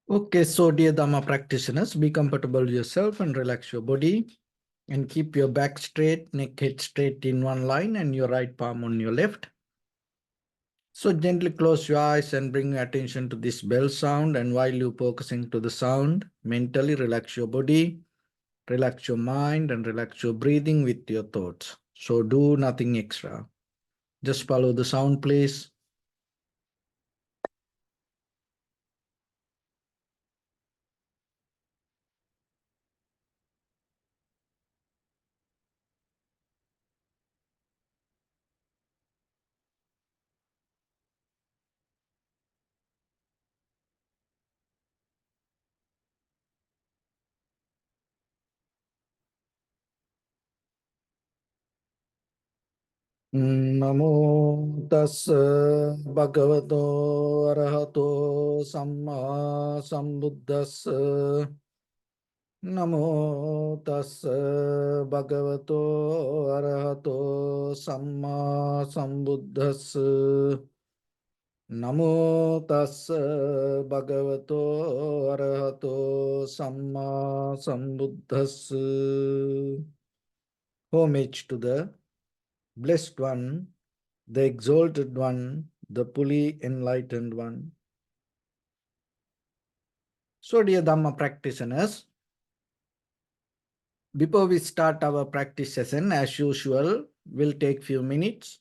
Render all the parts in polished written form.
Okay, so dear Dharma practitioners, be comfortable with yourself and relax your body and keep your back straight, neck head straight in one line and your right palm on your left. So gently close your eyes and bring your attention to this bell sound, and while you're focusing to the sound, mentally relax your body, relax your mind and relax your breathing with your thoughts. So do nothing extra. Just follow the sound, please. Namo tassa bhagavato arahato samma sambuddhassa. Namo tassa bhagavato arahato samma sambuddhassa. Namo tassa bhagavato arahato samma sambuddhassa. Homage to the Blessed One, the Exalted One, the fully enlightened One. So, dear Dhamma practitioners, before we start our practice session, as usual, we'll take few minutes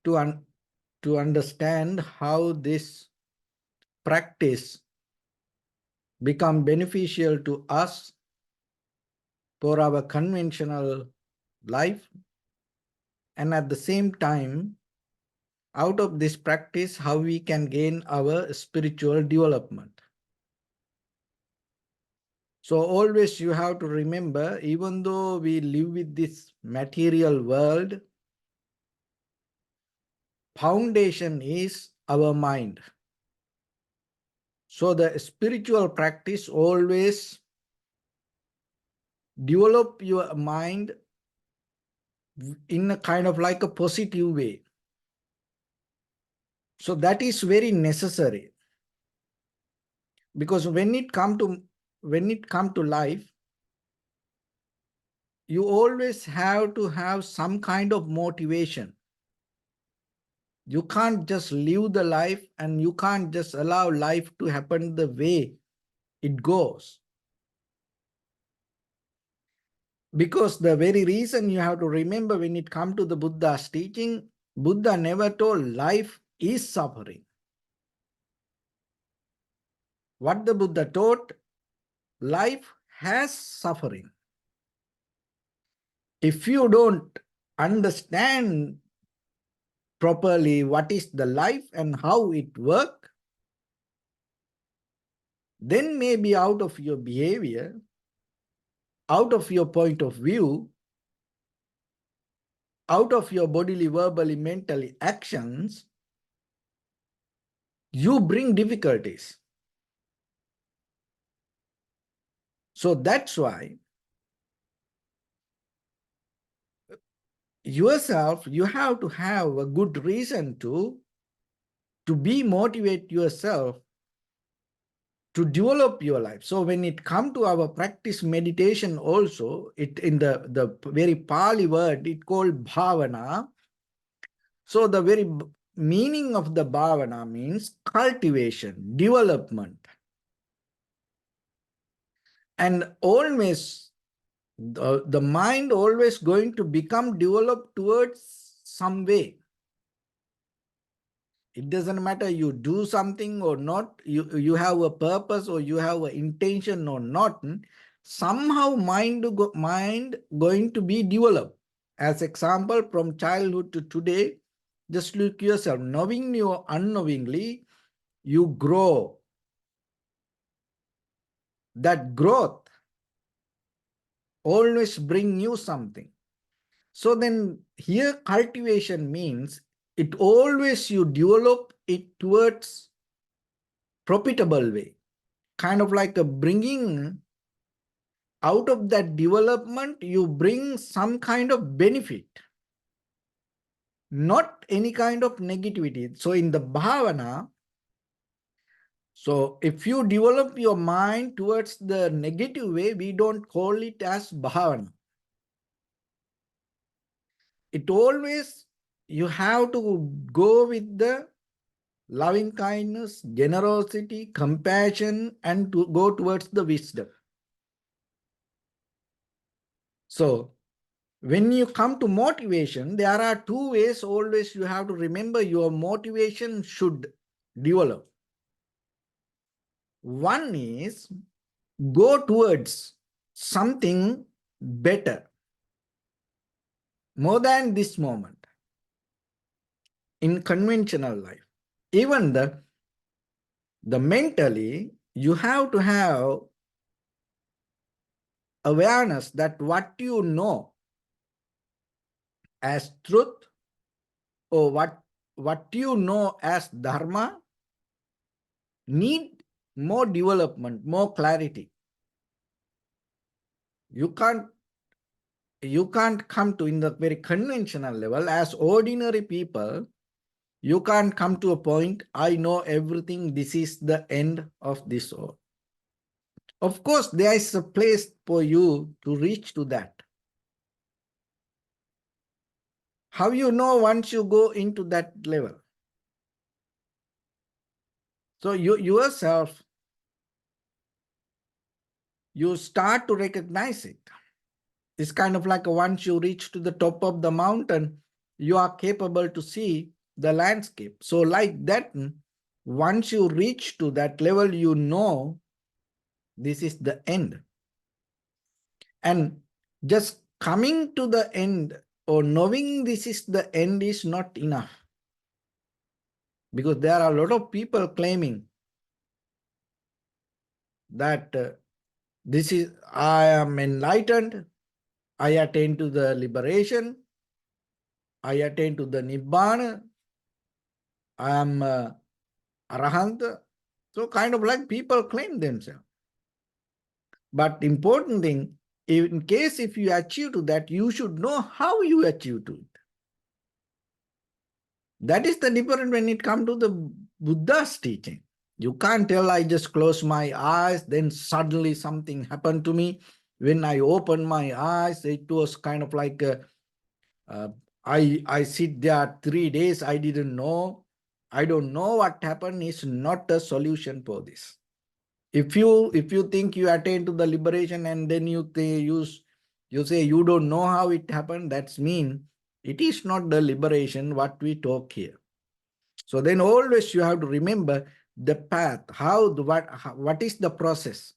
to understand how this practice become beneficial to us for our conventional life, and at the same time, out of this practice, how we can gain our spiritual development. So always you have to remember, even though we live with this material world, foundation is our mind. So the spiritual practice always develop your mind in a kind of like a positive way. So that is very necessary, because when it come to life, you always have to have some kind of motivation. You can't just live the life and you can't just allow life to happen the way it goes. Because the very reason you have to remember, when it comes to the Buddha's teaching, Buddha never told life is suffering. What the Buddha taught, life has suffering. If you don't understand properly what is the life and how it works, then maybe out of your behavior, out of your point of view, out of your bodily, verbally, mentally actions, you bring difficulties. So that's why yourself, you have to have a good reason to be motivate yourself to develop your life. So when it come to our practice meditation also, it in the very Pali word, it called bhavana. So the very meaning of the bhavana means cultivation, development. And always, the mind always going to become developed towards some way. It doesn't matter you do something or not, you have a purpose or you have an intention or not, somehow mind going to be developed. As example, from childhood to today, just look yourself, knowingly or unknowingly, you grow. That growth always bring you something. So then here cultivation means it always you develop it towards profitable way, kind of like a bringing out of that development, you bring some kind of benefit, not any kind of negativity. So in the bhavana, So if you develop your mind towards the negative way, we don't call it as bhavana. It always, you have to go with the loving kindness, generosity, compassion, and to go towards the wisdom. So when you come to motivation, there are two ways always you have to remember your motivation should develop. One is go towards something better, more than this moment in conventional life. Even the mentally, you have to have awareness that what you know as truth, or what you know as dharma, need more development, more clarity. You can't come to, in the very conventional level, as ordinary people, you can't come to a point, I know everything, this is the end of this all. Of course, there is a place for you to reach to that. How you know once you go into that level? So you yourself, you start to recognize it. It's kind of like once you reach to the top of the mountain, you are capable to see the landscape. So like that, once you reach to that level, you know this is the end. And just coming to the end or knowing this is the end is not enough. Because there are a lot of people claiming that I am enlightened, I attain to the liberation, I attain to the Nibbana, I am Arahant. So kind of like people claim themselves. But important thing, in case if you achieve to that, you should know how you achieve to it. That is the difference when it comes to the Buddha's teaching. You can't tell I just close my eyes, then suddenly something happened to me. When I opened my eyes, it was kind of like uh, I sit there 3 days, I didn't know. I don't know what happened is not a solution for this. If you think you attain to the liberation and then you say you don't know how it happened, that's mean it is not the liberation what we talk here. So then always you have to remember the path, what is the process.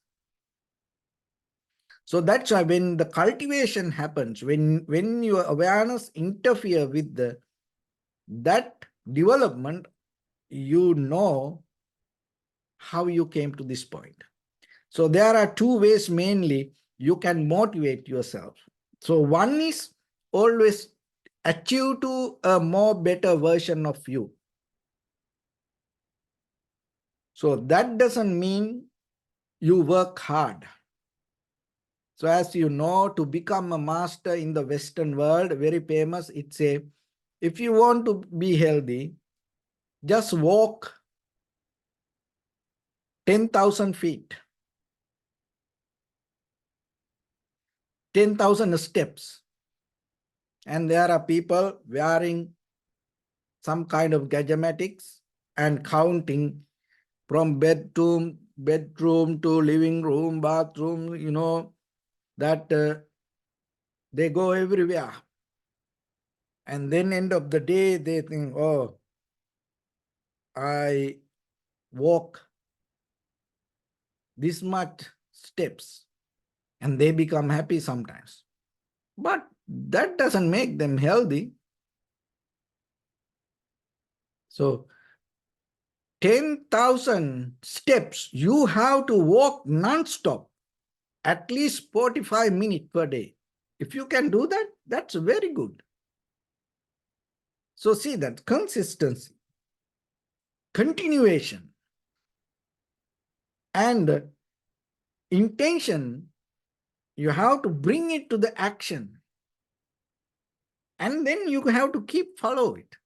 So that's why when the cultivation happens, when your awareness interfere with that development, you know how you came to this point. So there are two ways mainly you can motivate yourself. So one is always achieve to a more better version of you. So that doesn't mean you work hard. So as you know, to become a master in the Western world, very famous, it's a, if you want to be healthy, just walk 10,000 feet, 10,000 steps. And there are people wearing some kind of gadgetics and counting from bedroom to living room, bathroom, that they go everywhere. And then end of the day, they think, oh, I walk this much steps, and they become happy sometimes. But that doesn't make them healthy. So 10,000 steps, you have to walk non-stop, at least 45 minutes per day. If you can do that, that's very good. So see that consistency, continuation, and intention, you have to bring it to the action. And then you have to keep follow it.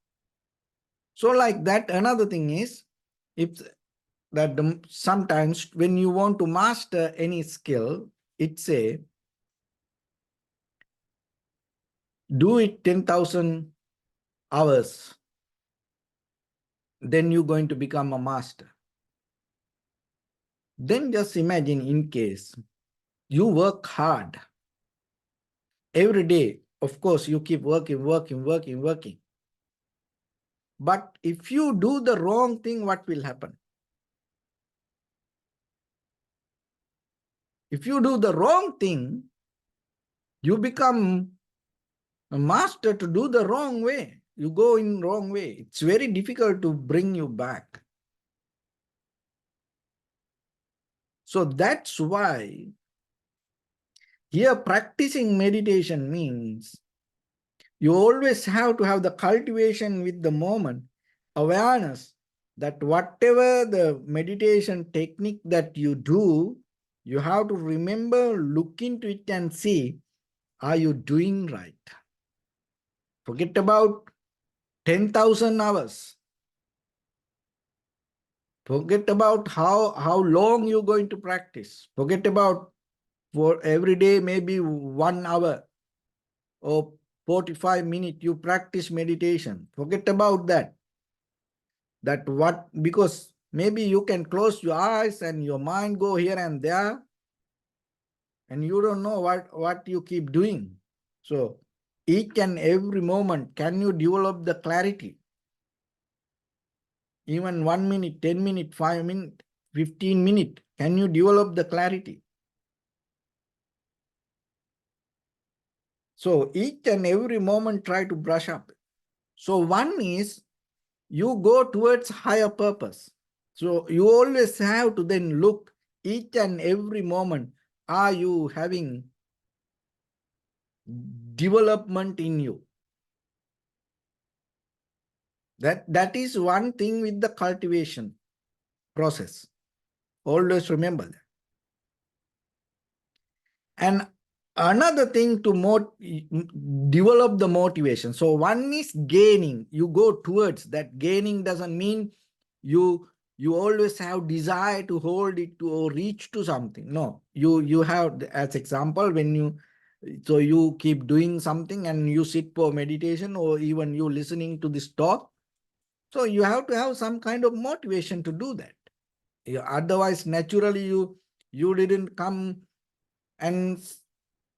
So like that, another thing is, if that sometimes when you want to master any skill, it's a do it 10,000 hours, then you're going to become a master. Then just imagine, in case you work hard every day, of course, you keep working. But if you do the wrong thing, what will happen? If you do the wrong thing, you become a master to do the wrong way. You go in wrong way. It's very difficult to bring you back. So that's why here practicing meditation means you always have to have the cultivation with the moment, awareness that whatever the meditation technique that you do, you have to remember, look into it and see, are you doing right? Forget about 10,000 hours. Forget about how long you're going to practice. Forget about for every day, maybe 1 hour or 45 minutes you practice meditation. Forget about that. Because maybe you can close your eyes and your mind go here and there and you don't know what you keep doing. So each and every moment, can you develop the clarity? Even 1 minute, 10 minutes, 5 minutes, 15 minutes, can you develop the clarity? So each and every moment try to brush up. So one is you go towards higher purpose. So you always have to then look each and every moment, are you having development in you? That is one thing with the cultivation process. Always remember that. And another thing to develop the motivation. So one is gaining. You go towards that. Gaining doesn't mean you always have desire to hold it to or reach to something. No, you have, as example, when you keep doing something and you sit for meditation or even you listening to this talk. So you have to have some kind of motivation to do that. Otherwise, naturally, you didn't come and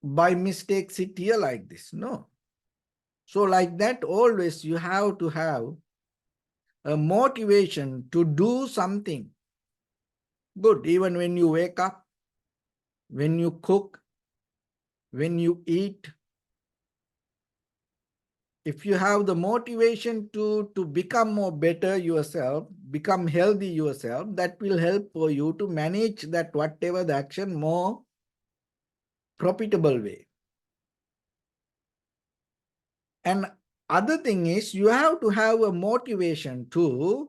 by mistake sit here like this. No. So like that, always you have to have a motivation to do something good, even when you wake up, when you cook, when you eat. If you have the motivation to become more better yourself, become healthy yourself, that will help for you to manage that whatever the action more profitable way. And other thing is you have to have a motivation to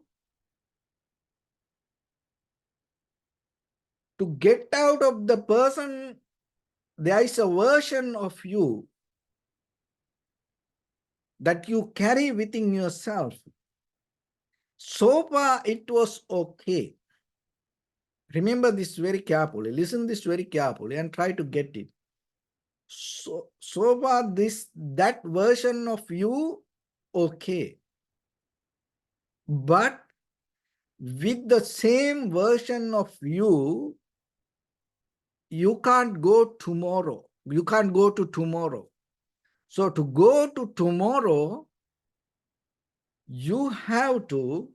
get out of the person. There is a version of you that you carry within yourself. So far it was okay. Remember this very carefully. Listen this very carefully and try to get it. So far that version of you, okay. But with the same version of you, you can't go tomorrow. You can't go to tomorrow. So to go to tomorrow, you have to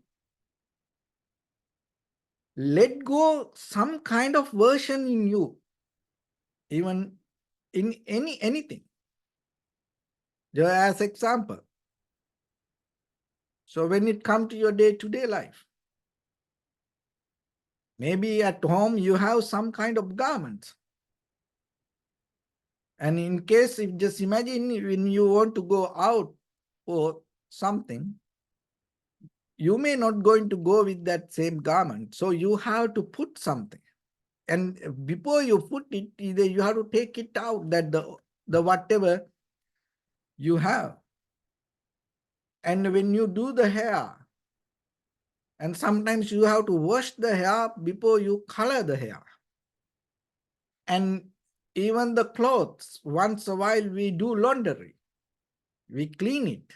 let go some kind of version in you, even in anything. Just as example. So when it comes to your day-to-day life, maybe at home you have some kind of garments. And in case, if just imagine when you want to go out or something, you may not going to go with that same garment. So you have to put something. And before you put it, either you have to take it out, that the whatever you have. And when you do the hair, And sometimes you have to wash the hair before you color the hair. And even the clothes, once a while we do laundry, we clean it.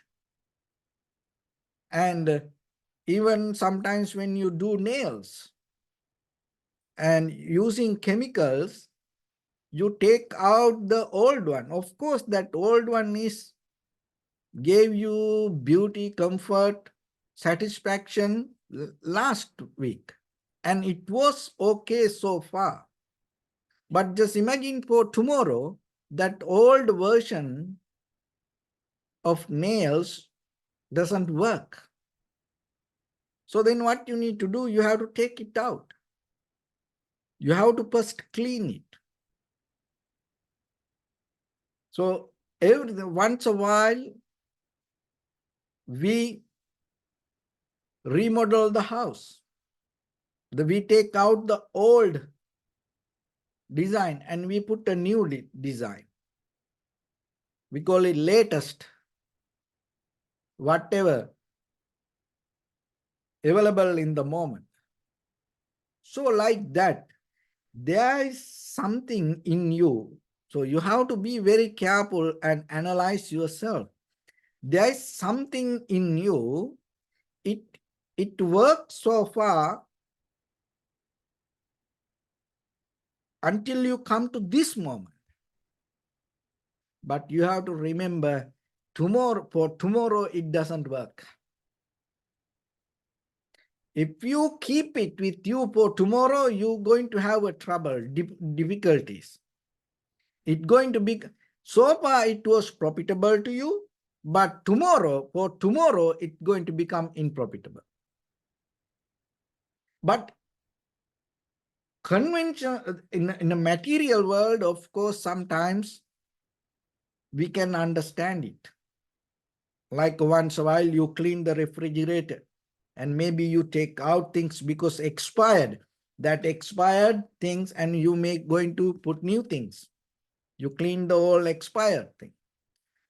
And even sometimes when you do nails and using chemicals, you take out the old one. Of course, that old one gave you beauty, comfort, satisfaction last week. And it was okay so far. But just imagine for tomorrow, that old version of nails doesn't work. So then what you need to do, you have to take it out. You have to first clean it. So once a while, we remodel the house. We take out the old design and we put a new design. We call it latest, whatever available in the moment. So like that, there is something in you. So you have to be very careful and analyze yourself. There is something in you. It works so far until you come to this moment. But you have to remember, for tomorrow it doesn't work. If you keep it with you for tomorrow, you're going to have a trouble, difficulties. It's going to be, so far it was profitable to you, but for tomorrow, it's going to become unprofitable. But convention in a material world, of course, sometimes we can understand it. Like once a while you clean the refrigerator and maybe you take out things because expired, that expired things, and you going to put new things. You clean the old expired thing.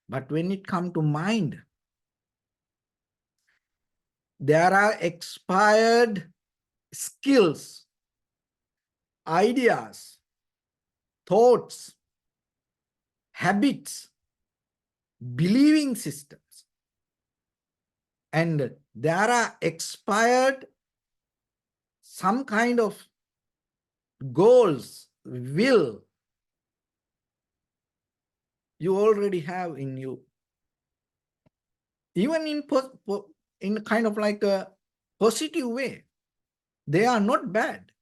But when it comes to mind, there are expired skills, ideas, thoughts, habits, believing systems. And there are expired some kind of goals, will you already have in you. Even in kind of like a positive way. They are not bad.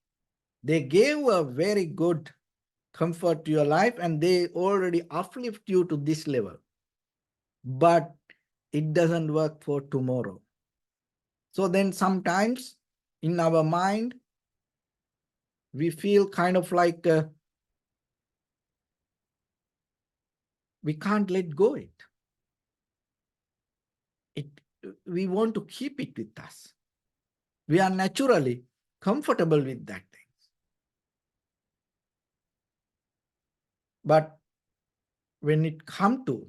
They gave a very good comfort to your life and they already uplift you to this level. But it doesn't work for tomorrow. So then sometimes in our mind, we feel kind of like we can't let go it. We want to keep it with us. We are naturally comfortable with that thing. But when it comes to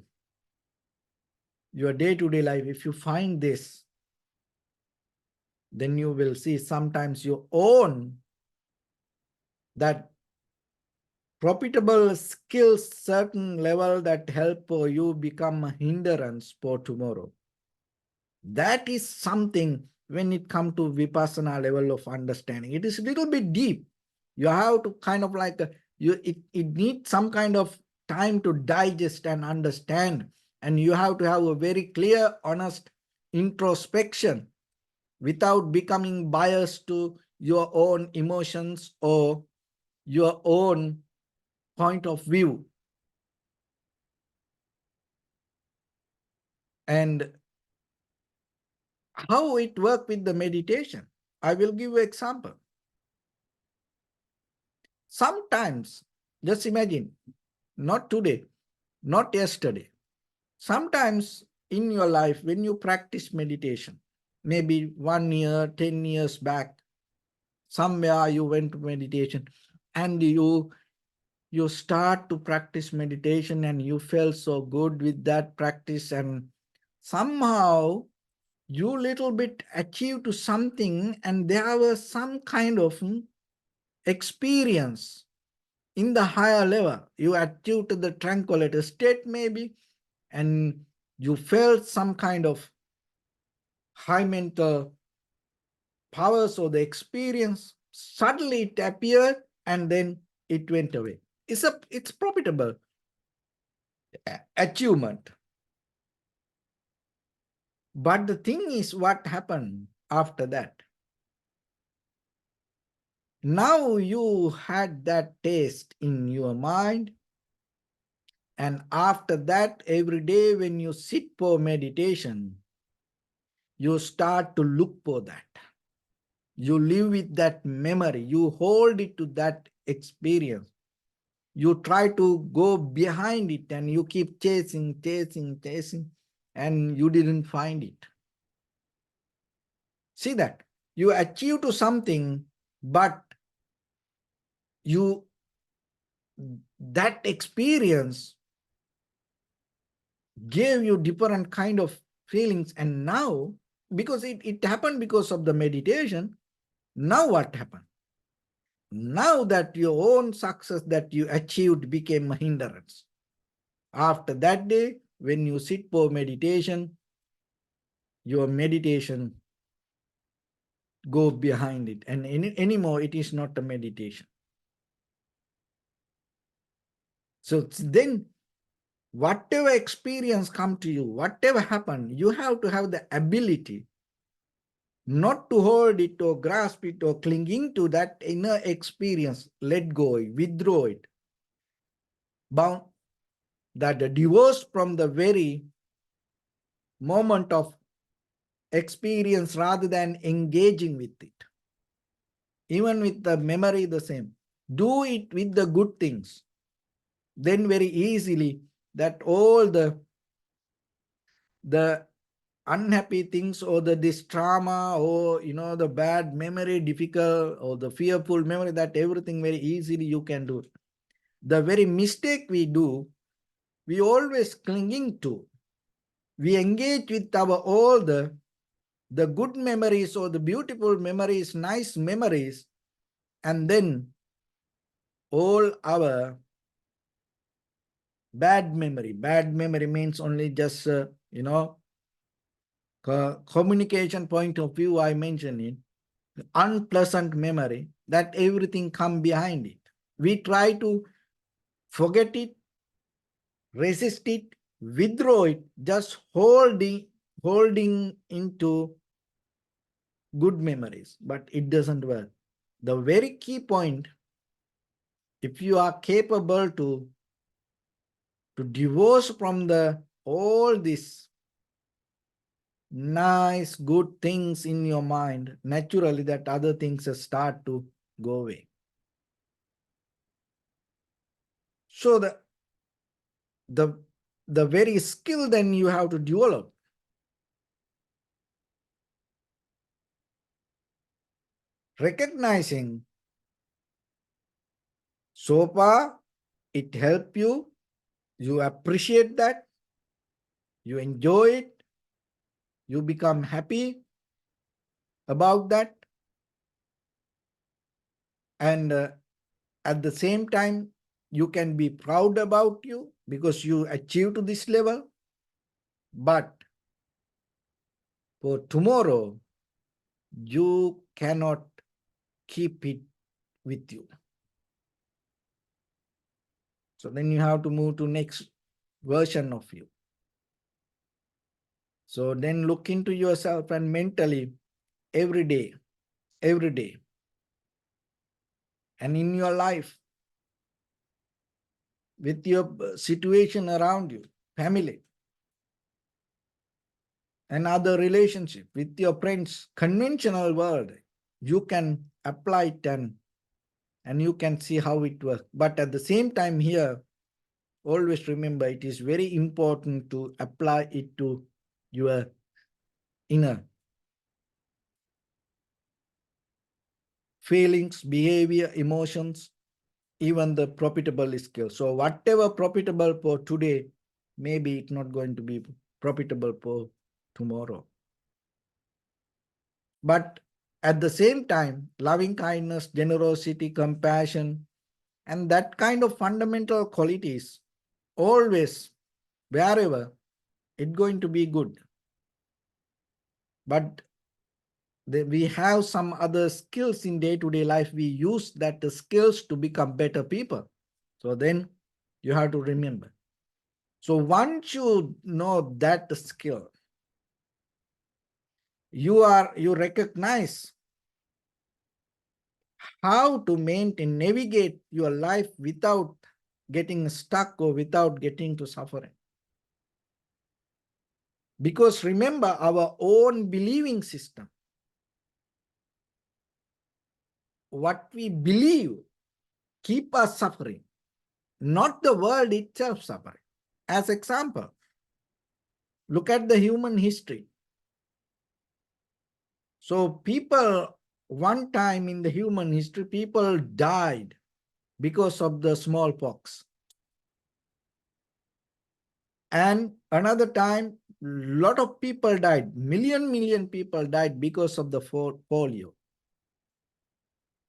your day-to-day life, if you find this, then you will see sometimes you own that profitable skills, certain level that help you become a hindrance for tomorrow. That is something when it comes to Vipassana level of understanding. It is a little bit deep. You have to kind of like, it needs some kind of time to digest and understand. And you have to have a very clear, honest introspection without becoming biased to your own emotions or your own point of view. And how it works with the meditation, I will give you an example. Sometimes, just imagine, not today, not yesterday. Sometimes in your life, when you practice meditation, maybe 1 year, 10 years back, somewhere you went to meditation and you start to practice meditation and you felt so good with that practice, and somehow you little bit achieve to something, and there was some kind of experience in the higher level. You achieve to the tranquility state maybe, and you felt some kind of high mental powers or the experience. Suddenly it appeared and then it went away. It's profitable achievement. But the thing is, what happened after that? Now you had that taste in your mind, and after that, every day when you sit for meditation, you start to look for that. You live with that memory, you hold it to that experience. You try to go behind it and you keep chasing, and you didn't find it. See that? You achieve to something, but you that experience gave you different kind of feelings, and now, because it happened because of the meditation, now what happened? Now that your own success that you achieved became a hindrance. After that day, when you sit for meditation, your meditation go behind it, and anymore it is not a meditation. So then whatever experience come to you, whatever happened, you have to have the ability not to hold it or grasp it or clinging to that inner experience. Let go, withdraw it, bound, that the divorce from the very moment of experience rather than engaging with it. Even with the memory, the same. Do it with the good things. Then very easily that all the unhappy things or this trauma or the bad memory, difficult or the fearful memory, that everything very easily you can do. The very mistake we do, we always clinging to. We engage with our all the good memories or the beautiful memories, nice memories, and then all our bad memory. Bad memory means only just, communication point of view, I mentioned it. Unpleasant memory, that everything come behind it. We try to forget it, resist it, withdraw it, just holding into good memories, but it doesn't work. The very key point, if you are capable to divorce from the all these nice good things in your mind, naturally that other things start to go away. So the very skill then you have to develop, recognizing so far it help you, you appreciate that, you enjoy it, you become happy about that, and at the same time you can be proud about you because you achieved to this level. But for tomorrow, you cannot keep it with you. So then you have to move to next version of you. So then look into yourself and mentally every day, and in your life, with your situation around you, family, and other relationship, with your friends, conventional world, you can apply it and you can see how it works. But at the same time here, always remember it is very important to apply it to your inner feelings, behavior, emotions, even the profitable skill. So whatever profitable for today, maybe it's not going to be profitable for tomorrow. But at the same time, loving kindness, generosity, compassion, and that kind of fundamental qualities, always, wherever, it's going to be good. But we have some other skills in day-to-day life. We use that skills to become better people. So then you have to remember. So once you know that skill, you recognize how to maintain, navigate your life without getting stuck or without getting to suffering. Because remember, our own believing system, what we believe, keep us suffering, not the world itself suffering. As example, look at the human history. So people, one time in the human history, people died because of the smallpox. And another time, lot of people died, million people died because of the polio.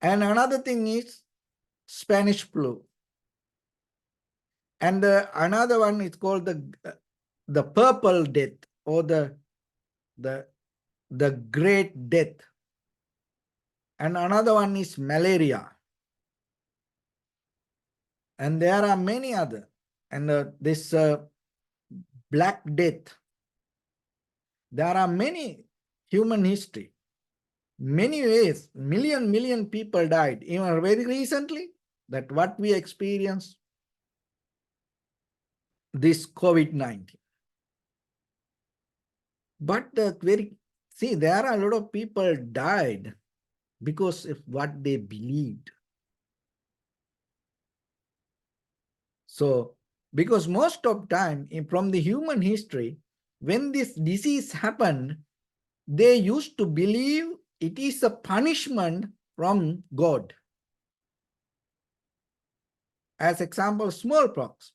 And another thing is Spanish flu. And another one is called the purple death, or the great death. And another one is malaria. And there are many other. And this Black Death. There are many human history. Many ways, million people died. Even very recently, that what we experienced, this COVID-19. But see, there are a lot of people died because of what they believed. So, because most of time from the human history, when this disease happened, they used to believe it is a punishment from God. As example, smallpox.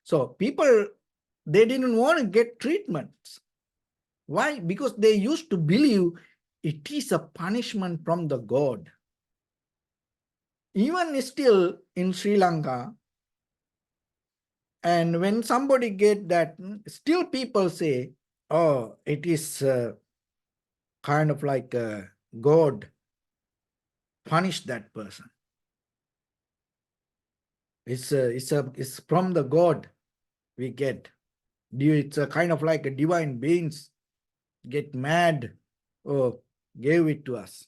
So people, they didn't want to get treatments. Why? Because they used to believe it is a punishment from the God. Even still in Sri Lanka, and when somebody get that, still people say, oh, it is kind of like God punish that person. It's from the God we get. It's a kind of like a divine beings get mad or gave it to us.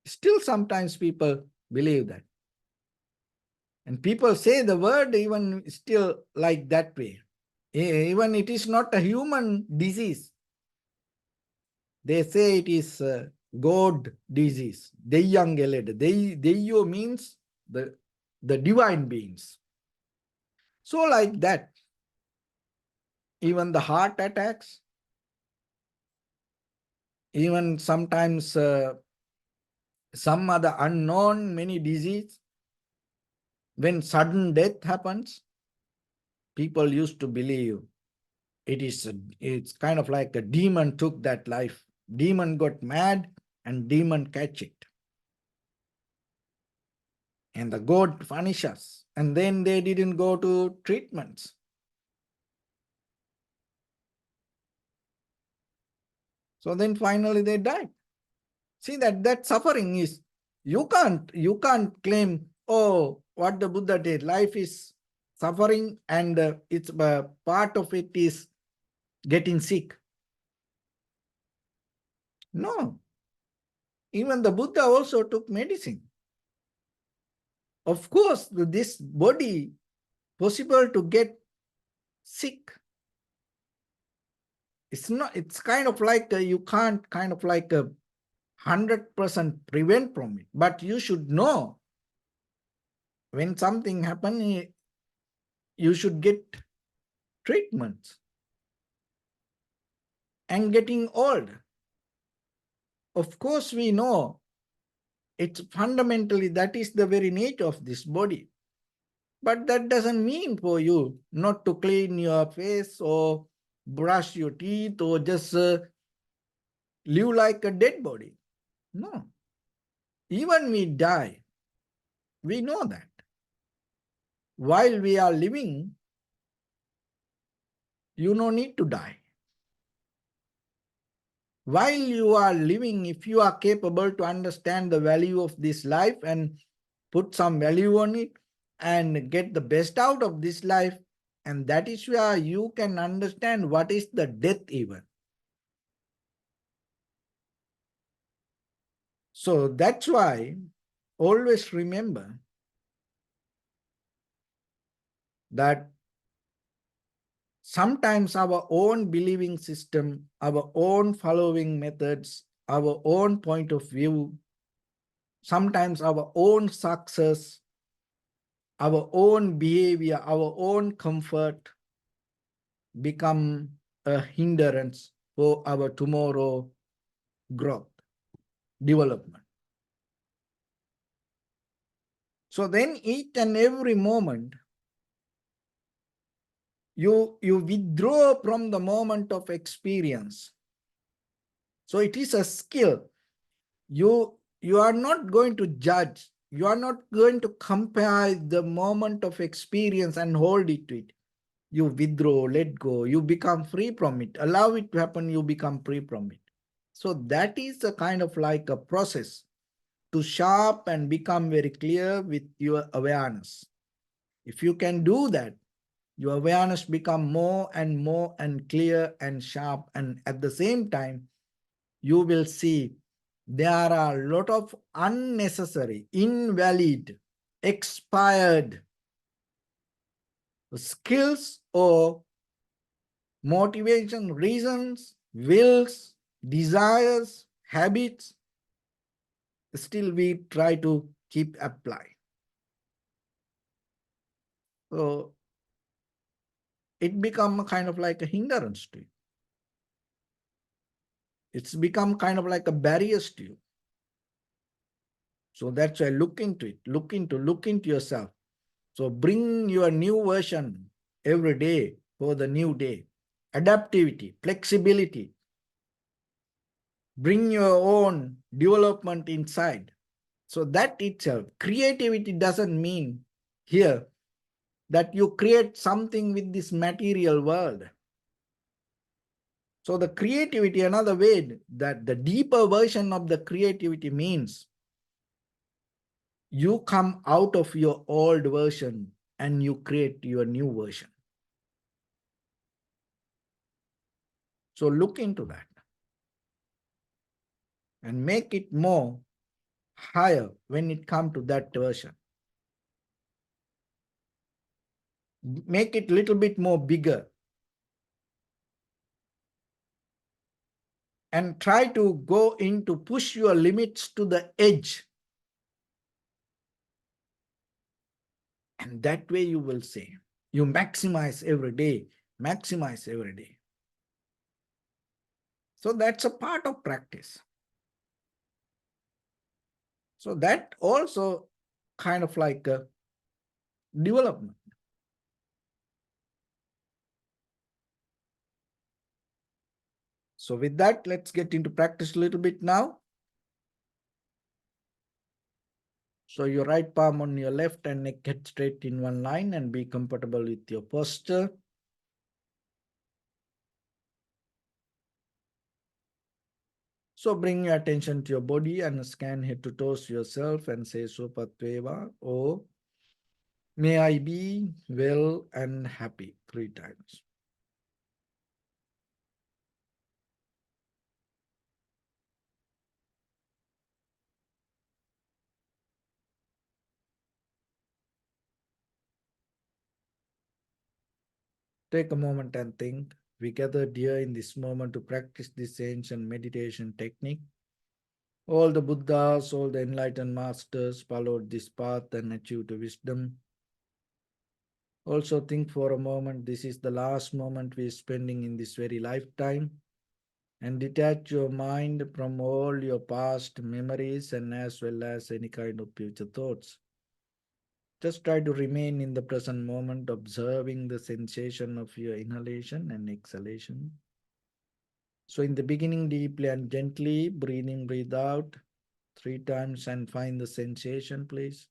Still sometimes people believe that. And people say the word even still like that way. Even it is not a human disease. They say it is God disease. Deyyangeled. Deyo means the divine beings. So like that, even the heart attacks, even sometimes some other unknown many disease, when sudden death happens, people used to believe it's kind of like a demon took that life. Demon got mad and demon catch it. And the God punish us. And then they didn't go to treatments. So then finally they died. See that suffering is, you can't claim, oh, what the Buddha did. Life is suffering and it's part of it is getting sick. No. Even the Buddha also took medicine. Of course, this body possible to get sick. It's kind of like you can't kind of like 100% prevent from it, but you should know when something happens, you should get treatments. And getting old, of course we know it's fundamentally that is the very nature of this body. But that doesn't mean for you not to clean your face or brush your teeth or just live like a dead body. No. Even we die, we know that. While we are living, you no need to die. While you are living, if you are capable to understand the value of this life and put some value on it and get the best out of this life, and that is where you can understand what is the death even. So that's why always remember that sometimes our own believing system, our own following methods, our own point of view, sometimes our own success, our own behavior, our own comfort become a hindrance for our tomorrow growth, development. So then each and every moment, you withdraw from the moment of experience. So it is a skill. You are not going to judge. You are not going to compare the moment of experience and hold it to it. You withdraw, let go, you become free from it. Allow it to happen, you become free from it. So that is a kind of like a process to sharp and become very clear with your awareness. If you can do that, your awareness become more and clear and sharp, and at the same time, you will see there are a lot of unnecessary, invalid, expired skills or motivation, reasons, wills, desires, habits, still we try to keep applying. So it become a kind of like a hindrance to you. It's become kind of like a barriers to you. So that's why look into it, look into yourself. So bring your new version every day for the new day. Adaptivity, flexibility. Bring your own development inside. So that itself, creativity doesn't mean here that you create something with this material world. So the creativity, another way that the deeper version of the creativity means you come out of your old version and you create your new version. So look into that and make it more higher when it comes to that version. Make it a little bit more bigger and try to go into push your limits to the edge. And that way you will say, you maximize every day, maximize every day. So that's a part of practice. So that also kind of like a development. So with that, let's get into practice a little bit now. So your right palm on your left and neck head straight in one line and be comfortable with your posture. So bring your attention to your body and scan head to toes yourself and say Sopatveva, or may I be well and happy 3 times. Take a moment and think. We gathered here in this moment to practice this ancient meditation technique. All the Buddhas, all the enlightened masters followed this path and achieved wisdom. Also think for a moment, this is the last moment we are spending in this very lifetime, and detach your mind from all your past memories and as well as any kind of future thoughts. Just try to remain in the present moment, observing the sensation of your inhalation and exhalation. So, in the beginning, deeply and gently, breathe in, breathe out 3 times and find the sensation, please.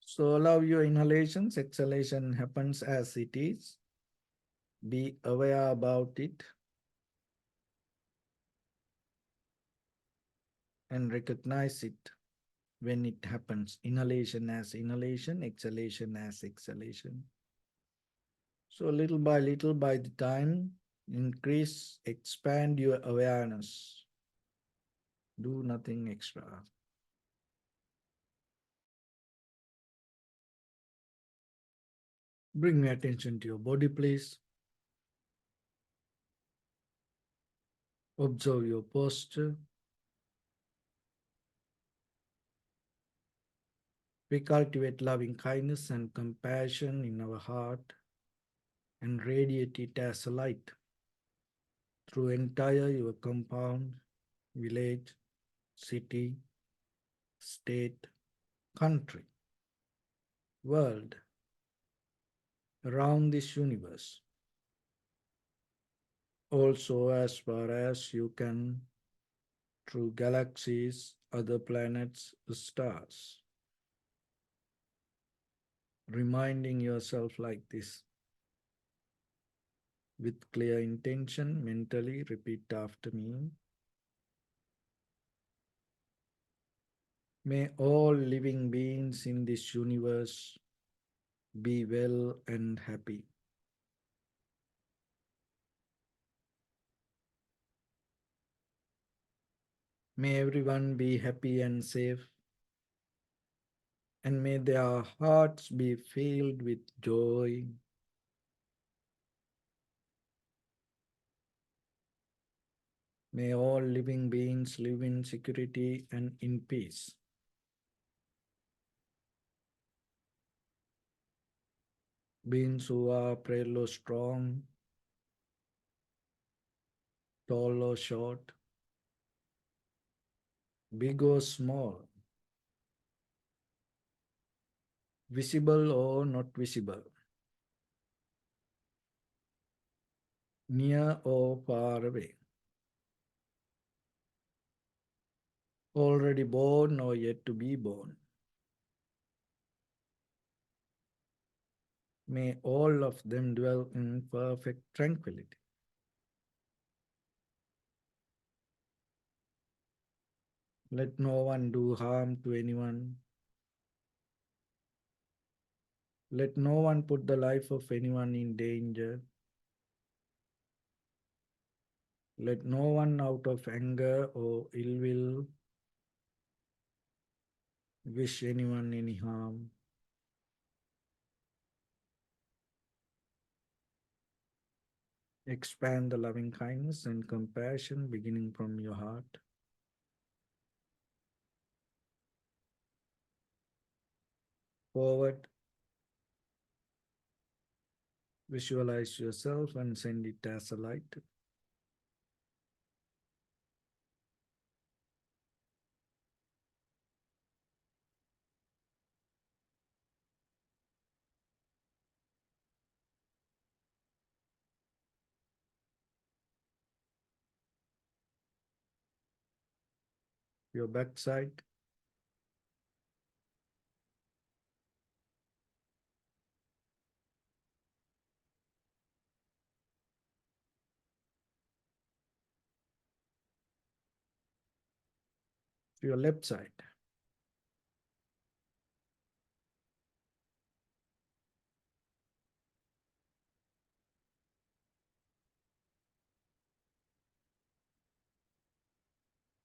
So, allow your inhalations, exhalation happens as it is. Be aware about it and recognize it when it happens. Inhalation as inhalation, exhalation as exhalation. So, little by the time, increase, expand your awareness. Do nothing extra. Bring your attention to your body, please. Observe your posture. We cultivate loving kindness and compassion in our heart and radiate it as a light through entire your compound, village, city, state, country, world, around this universe. Also, as far as you can, through galaxies, other planets, stars. Reminding yourself like this with clear intention, mentally repeat after me. May all living beings in this universe be well and happy. May everyone be happy and safe, and may their hearts be filled with joy. May all living beings live in security and in peace. Beings who are frail or strong, tall or short, big or small, visible or not visible, near or far away, already born or yet to be born. May all of them dwell in perfect tranquility. Let no one do harm to anyone. Let no one put the life of anyone in danger. Let no one out of anger or ill will wish anyone any harm. Expand the loving kindness and compassion beginning from your heart. Forward, visualize yourself and send it as a light. Your backside, your left side,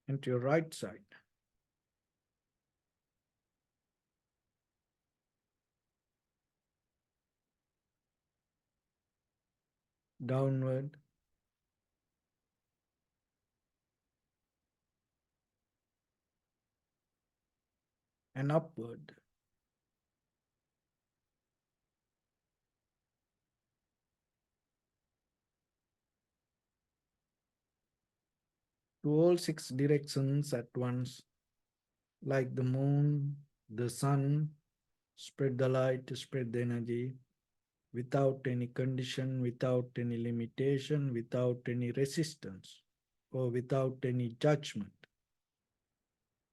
and to your right side. Downward and upward. To all 6 directions at once, like the moon The sun spread the light, spread the energy without any condition, without any limitation, without any resistance, or without any judgment.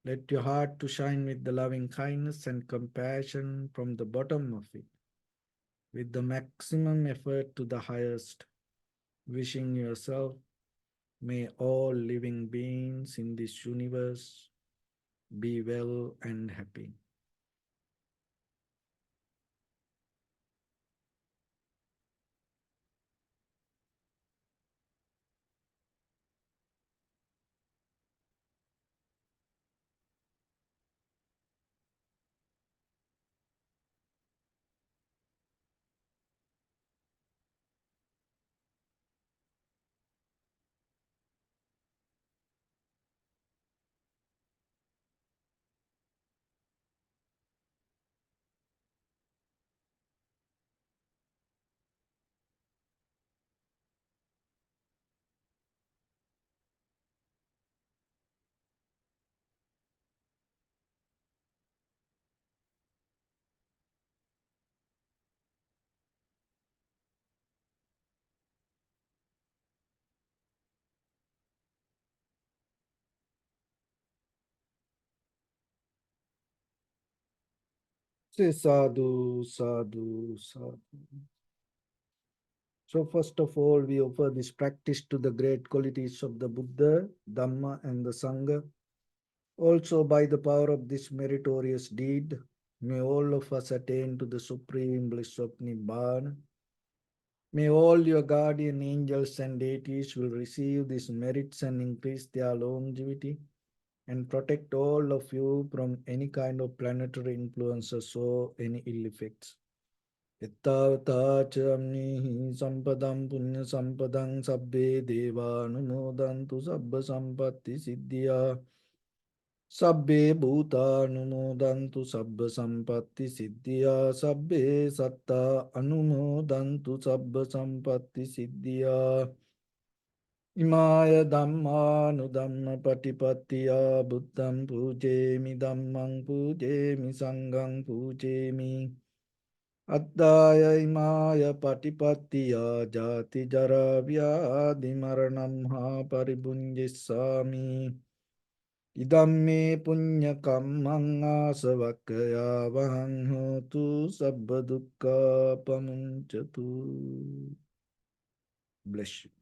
Let your heart to shine with the loving kindness and compassion from the bottom of it, with the maximum effort to the highest, wishing yourself, may all living beings in this universe be well and happy. Say sadhu, sadhu, sadhu. So, first of all, we offer this practice to the great qualities of the Buddha, Dharma, and the Sangha. Also, by the power of this meritorious deed, may all of us attain to the supreme bliss of Nibbana. May all your guardian angels and deities will receive these merits and increase their longevity and protect all of you from any kind of planetary influences or any ill effects. Ittavata sampadam punya sampadam sabbe deva numodantu sabba sampatti siddhya sabbe bhuta numodantu sabba sampatti siddhya sabbe satta anumodantu sabba sampatti siddhya Imaya Dhamma Patipattiya Buddham Pujemi Dhammang Pujemi Sanghang Pujemi Addaya Imaya Patipattiya Jati Jara Vyadi Maranam Ha Paribunjissami Idamme Punya Kammang Asavakaya Vahang Hotu Sabba Dukkha Pamunchatu. Bless you.